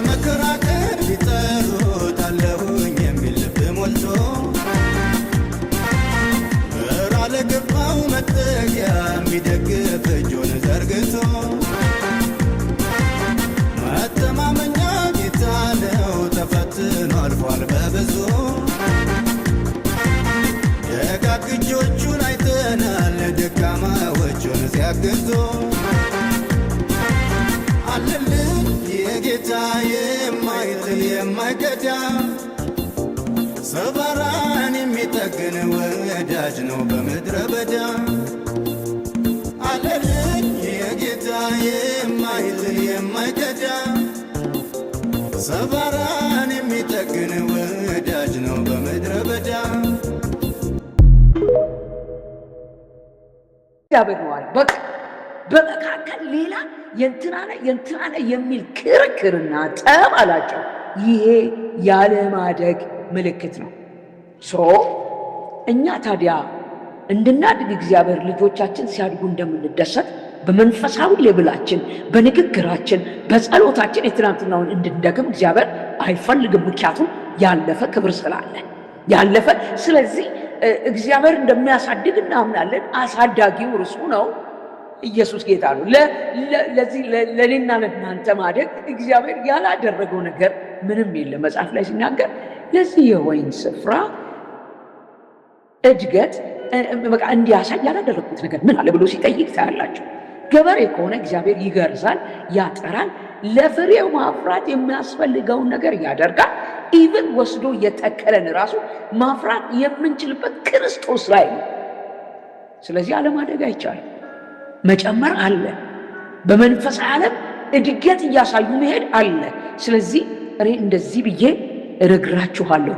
ለመከራከር ቢጠሩት አለሁኝ የሚል ልብ ሞልቶ ግራ ለገባው መጠጊያ የሚደግፍ እጁን ዘርግቶ መተማመኛ ጌታ ነው ተፈትኖ አልፏል በብዙ ደጋግ እጆቹን አይተናል ደካማዎቹን ሲያግዙ አለልን የጌታ የማይጥል የማይገዳ ሰባራን የሚጠግን ወዳጅ ነው በምድረ በዳ አለልን የጌታ የማይጥል የማይገዳ ሰባራን የሚጠግን ወዳጅ ነው በምድረ በዳ ያበነዋል በቃ በመካከል ሌላ የንትናነ የሚል ክርክርና ጠብ አላቸው። ይሄ ያለማደግ ምልክት ነው። እኛ ታዲያ እንድናድግ እግዚአብሔር ልጆቻችን ሲያድጉ እንደምንደሰት በመንፈሳዊ ሌብላችን፣ በንግግራችን፣ በጸሎታችን የትናንትናውን እንድንደግም እግዚአብሔር አይፈልግም። ምክንያቱም ያለፈ ክብር ስላለ ያለፈ። ስለዚህ እግዚአብሔር እንደሚያሳድግ እናምናለን። አሳዳጊው እርሱ ነው። ኢየሱስ ጌታ ነው። ለዚህ ለኔና ለእናንተ ማደግ እግዚአብሔር ያላደረገው ነገር ምንም የለም። መጽሐፍ ላይ ሲናገር ለዚህ የወይን ስፍራ እድገት በቃ እንዲያሳይ ያላደረኩት ነገር ምን አለ ብሎ ሲጠይቅ ታያላችሁ። ገበሬ ከሆነ እግዚአብሔር ይገርዛል፣ ያጠራል፣ ለፍሬው ማፍራት የሚያስፈልገውን ነገር ያደርጋል። ኢቭን ወስዶ የተከለን ራሱ ማፍራት የምንችልበት ክርስቶስ ላይ ነው። ስለዚህ አለማደግ አይቻልም። መጨመር አለ። በመንፈሳዊ ዓለም እድገት እያሳዩ መሄድ አለ። ስለዚህ እኔ እንደዚህ ብዬ እነግራችኋለሁ፣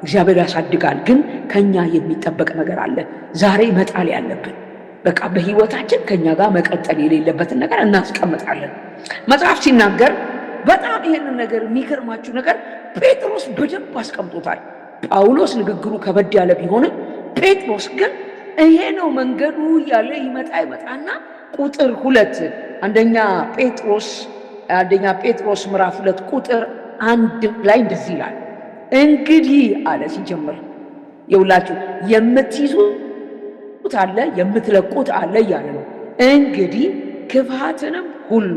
እግዚአብሔር ያሳድጋል። ግን ከኛ የሚጠበቅ ነገር አለ። ዛሬ መጣል ያለብን በቃ በህይወታችን ከኛ ጋር መቀጠል የሌለበትን ነገር እናስቀምጣለን። መጽሐፍ ሲናገር በጣም ይሄንን ነገር የሚገርማችሁ ነገር ጴጥሮስ በደንብ አስቀምጦታል። ጳውሎስ ንግግሩ ከበድ ያለ ቢሆንም ጴጥሮስ ግን ይሄ ነው መንገዱ ያለ ይመጣና ቁጥር 2 አንደኛ ጴጥሮስ ምዕራፍ 2 ቁጥር 1 ላይ እንደዚህ ይላል። እንግዲህ አለ ሲጀምር የውላችሁ የምትይዙት አለ የምትለቁት አለ እያለ ነው። እንግዲህ ክፋትንም ሁሉ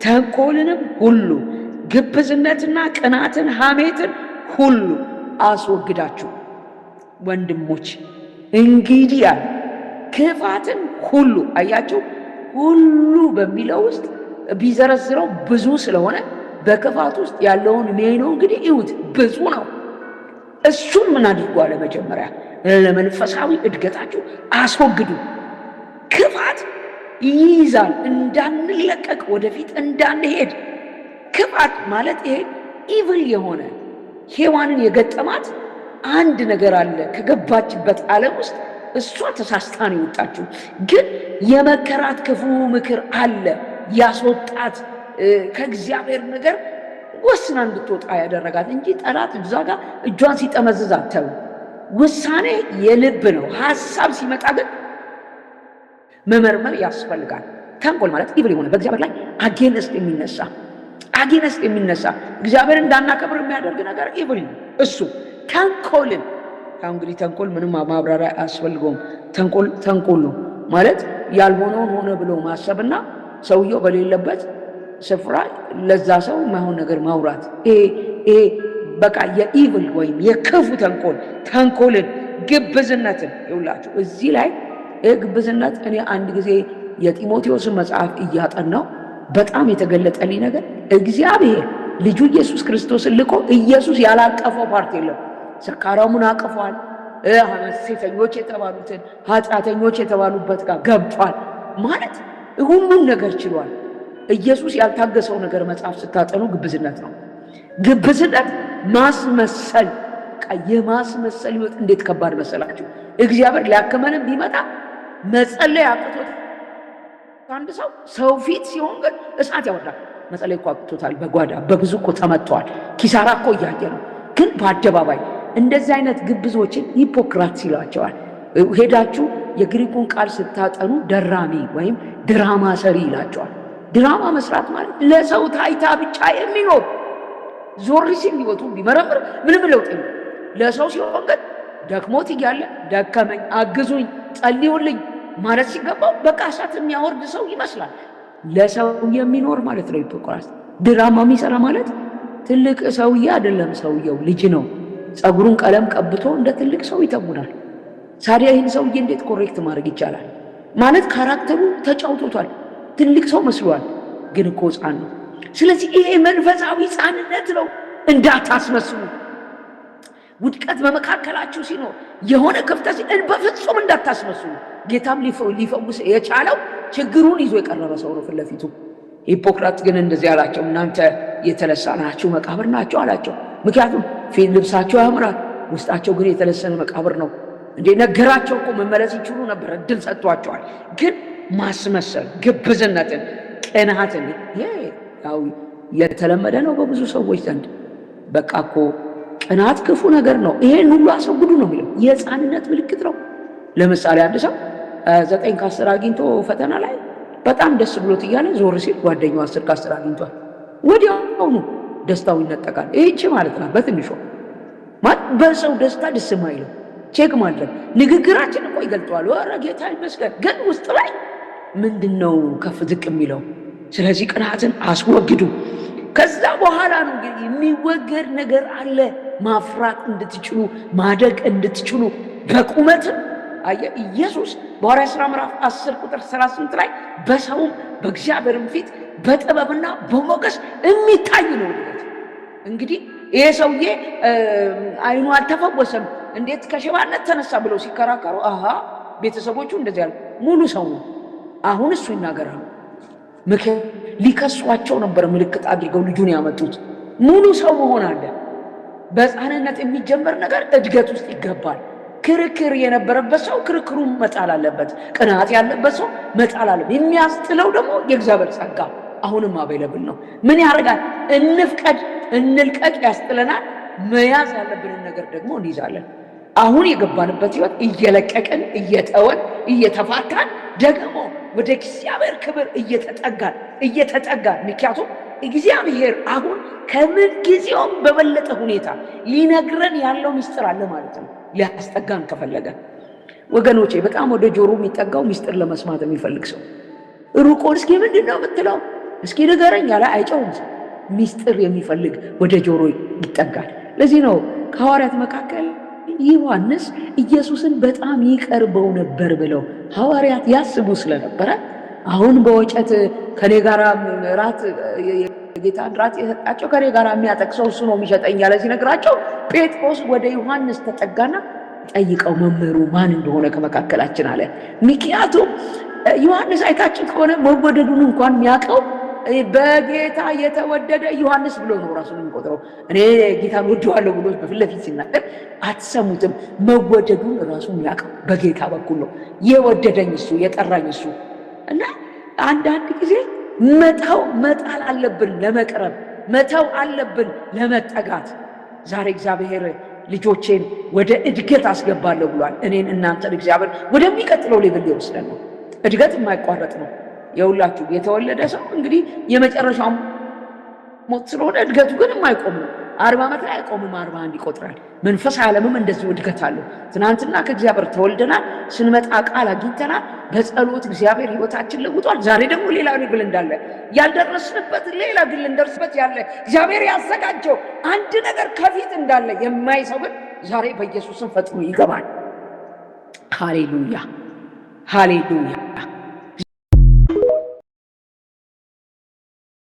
ተንኮልንም ሁሉ ግብዝነትና ቅናትን ሐሜትን ሁሉ አስወግዳችሁ ወንድሞች እንግዲህ አለ ክፋትን ሁሉ አያችሁ። ሁሉ በሚለው ውስጥ ቢዘረዝረው ብዙ ስለሆነ በክፋት ውስጥ ያለውን ሜኖ እንግዲህ ይሁት ብዙ ነው። እሱን ምን አድርጉ አለ መጀመሪያ ለመንፈሳዊ እድገታችሁ አስወግዱ። ክፋት ይይዛል እንዳንለቀቅ ወደፊት እንዳንሄድ። ክፋት ማለት ይሄ ኢቭል የሆነ ሔዋንን የገጠማት አንድ ነገር አለ። ከገባችበት ዓለም ውስጥ እሷ ተሳስታ ነው የወጣችው። ግን የመከራት ክፉ ምክር አለ ያስወጣት ከእግዚአብሔር ነገር ወስና እንድትወጣ ያደረጋት እንጂ ጠላት እዛ ጋር እጇን ሲጠመዝዝ አተው። ውሳኔ የልብ ነው። ሐሳብ ሲመጣ ግን መመርመር ያስፈልጋል። ተንኮል ማለት ኢቭል የሆነ በእግዚአብሔር ላይ አጌንስት የሚነሳ እግዚአብሔር እንዳናከብር የሚያደርግ ነገር ኢቭል ነው እሱ። ተንኮልን እንግዲህ ተንኮል ምንም ማብራሪያ አያስፈልገውም። ተንኮል ነው ማለት ያልሆነውን ሆነ ብሎ ማሰብና ሰውየው በሌለበት ስፍራ ለዛ ሰው ማይሆን ነገር ማውራት። ይሄ በቃ የኢቭል ወይም የክፉ ተንኮልን፣ ግብዝነትን ይውላችሁ። እዚህ ላይ ግብዝነት እኔ አንድ ጊዜ የጢሞቴዎስን መጽሐፍ እያጠናው በጣም የተገለጠልኝ ነገር እግዚአብሔር ልጁ ኢየሱስ ክርስቶስን ልኮ ኢየሱስ ያላቀፈው ፓርት የለም። ሰካራሙን አቅፏል። ሴተኞች የተባሉትን ኃጢአተኞች የተባሉበት ጋር ገብቷል። ማለት ሁሉም ነገር ችሏል። ኢየሱስ ያልታገሰው ነገር መጽሐፍ ስታጠኑ ግብዝነት ነው። ግብዝነት ማስመሰል፣ የማስመሰል ህይወት እንዴት ከባድ መሰላችሁ። እግዚአብሔር ሊያከመንም ቢመጣ መጸለይ አቅቶት አንድ ሰው ፊት ሲሆን ግን እሳት ያወርዳል። መጸለይ እኮ አቅቶታል። በጓዳ በብዙ እኮ ተመቷል። ኪሳራ እኮ እያየ ነው። ግን በአደባባይ እንደዚህ አይነት ግብዞችን ሂፖክራት ይሏቸዋል። ሄዳችሁ የግሪኩን ቃል ስታጠኑ ደራሚ ወይም ድራማ ሰሪ ይላቸዋል። ድራማ መስራት ማለት ለሰው ታይታ ብቻ የሚኖር ዞር ሲል ህይወቱ ቢመረምር ምንም ለውጥ የለም። ለሰው ሲሆን ግን ደክሞት እያለ ደከመኝ፣ አግዙኝ፣ ጸልዩልኝ ማለት ሲገባው በቃ እሳት የሚያወርድ ሰው ይመስላል። ለሰው የሚኖር ማለት ነው። ሂፖክራሲ ድራማ የሚሰራ ማለት ትልቅ ሰውዬ አይደለም፣ ሰውየው ልጅ ነው። ጸጉሩን ቀለም ቀብቶ እንደ ትልቅ ሰው ይተውናል። ታዲያ ይህን ሰውዬ እንዴት ኮሬክት ማድረግ ይቻላል? ማለት ካራክተሩ ተጫውቶታል። ትልቅ ሰው መስሏል፣ ግን እኮ ሕፃን ነው። ስለዚህ ይሄ መንፈሳዊ ሕፃንነት ነው። እንዳታስመስሉ። ውድቀት በመካከላችሁ ሲኖር የሆነ ክፍተት በፍጹም እንዳታስመስሉ። ጌታም ሊፈውስ የቻለው ችግሩን ይዞ የቀረበ ሰው ነው ፊት ለፊቱ። ሂፖክራት ግን እንደዚህ አላቸው፣ እናንተ የተለሳ ናችሁ፣ መቃብር ናቸው አላቸው። ምክንያቱም ልብሳቸው ያምራል፣ ውስጣቸው ግን የተለሰነ መቃብር ነው። እንዴ ነገራቸው እኮ መመለስ ይችሉ ነበር፣ እድል ሰጥቷቸዋል። ግን ማስመሰል፣ ግብዝነትን፣ ቅንዓትን ያው የተለመደ ነው በብዙ ሰዎች ዘንድ። በቃ እኮ ቅናት ክፉ ነገር ነው፣ ይሄን ሁሉ አስወግዱ ነው የሚለው። የሕፃንነት ምልክት ነው። ለምሳሌ አንድ ሰው 9 ከ10 አግኝቶ ፈተና ላይ በጣም ደስ ብሎት እያለ ዞር ሲል ጓደኛው 10 ከ10 አግኝቷል። ወዲያውኑ ደስታው ይነጠቃል። ይህች ማለት ነው በትንሿ ማለት በሰው ደስታ ደስ የማይለው ቼክ ማድረግ። ንግግራችን እኮ ይገልጠዋል፣ ወረ ጌታ ይመስገን፣ ግን ውስጥ ላይ ምንድነው ከፍ ዝቅ የሚለው? ስለዚህ ቅንዓትን አስወግዱ። ከዛ በኋላ ነው እንግዲህ የሚወገድ ነገር አለ። ማፍራት እንድትችሉ ማደግ እንድትችሉ በቁመትም ኢየሱስ በሐዋርያት ሥራ ምዕራፍ 10 ቁጥር 38 ላይ በሰውም በእግዚአብሔርም ፊት በጥበብና በሞገስ የሚታይ ነው። እንግዲህ ይሄ ሰውዬ አይኑ አልተፈወሰም እንዴት ከሽባነት ተነሳ ብለው ሲከራከሩ ቤተሰቦቹ እንደዚህ ያሉ ሙሉ ሰው ነው። አሁን እሱ ይናገራል። ሊከሷቸው ነበር ምልክት አድርገው ልጁን ያመጡት። ሙሉ ሰው መሆን አለ። በሕፃንነት የሚጀመር ነገር እድገት ውስጥ ይገባል። ክርክር የነበረበት ሰው ክርክሩን መጣል አለበት። ቅናት ያለበት ሰው መጣል አለበት። የሚያስጥለው ደግሞ የእግዚአብሔር ጸጋ አሁንም አቬለብል ነው። ምን ያደርጋል? እንፍቀድ እንልቀቅ ያስጥለናል። መያዝ ያለብንን ነገር ደግሞ እንይዛለን። አሁን የገባንበት ህይወት እየለቀቅን እየተወን እየተፋታን ደግሞ ወደ እግዚአብሔር ክብር እየተጠጋን ምክንያቱም እግዚአብሔር አሁን ከምን ጊዜውም በበለጠ ሁኔታ ሊነግረን ያለው ምስጢር አለ ማለት ነው። ሊያስጠጋን ከፈለገ ወገኖቼ፣ በጣም ወደ ጆሮ የሚጠጋው ምስጢር ለመስማት የሚፈልግ ሰው ሩቆን እስኪ ምንድን ነው የምትለው እስኪ ንገረኝ ያለ አይጨውም። ሰው ምስጢር የሚፈልግ ወደ ጆሮ ይጠጋል። ለዚህ ነው ከሐዋርያት መካከል ዮሐንስ ኢየሱስን በጣም ይቀርበው ነበር ብለው ሐዋርያት ያስቡ ስለነበረ አሁን በወጨት ከኔ ጋር ራት ጌታን ራት የሰጣቸው ከኔ ጋር የሚያጠቅሰው እሱ ነው የሚሸጠኝ ያለ ሲነግራቸው ጴጥሮስ ወደ ዮሐንስ ተጠጋና ጠይቀው መምህሩ ማን እንደሆነ ከመካከላችን አለ። ምክንያቱም ዮሐንስ አይታችሁት ከሆነ መወደዱን እንኳን የሚያውቀው በጌታ የተወደደ ዮሐንስ ብሎ ነው ራሱን የሚቆጥረው። እኔ ጌታን ወደዋለሁ ብሎ በፊት ለፊት ሲናገር አትሰሙትም። መወደዱን ራሱን የሚያውቀው በጌታ በኩል ነው። የወደደኝ እሱ፣ የጠራኝ እሱ። እና አንዳንድ ጊዜ መጣል አለብን ለመቅረብ፣ መተው አለብን ለመጠጋት። ዛሬ እግዚአብሔር ልጆቼን ወደ እድገት አስገባለሁ ብሏል። እኔን እናንተን እግዚአብሔር ወደሚቀጥለው ሌቭል ሊወስደን ነው። እድገት የማይቋረጥ ነው። የሁላችሁ የተወለደ ሰው እንግዲህ የመጨረሻው ሞት ስለሆነ እድገቱ ግን የማይቆም ነው። 40 ዓመት ላይ አይቆምም፣ 41 ይቆጥራል። መንፈሳዊ ዓለምም እንደዚህ እድገት አለው። ትናንትና ከእግዚአብሔር ተወልደናል፣ ስንመጣ ቃል አግኝተናል፣ በጸሎት እግዚአብሔር ሕይወታችን ለውጧል። ዛሬ ደግሞ ሌላ ግል እንዳለ ያልደረስንበት ሌላ ግል እንደርስበት ያለ እግዚአብሔር ያዘጋጀው አንድ ነገር ከፊት እንዳለ የማይሰው ግን ዛሬ በኢየሱስም ፈጥኖ ይገባል። ሃሌሉያ ሃሌሉያ።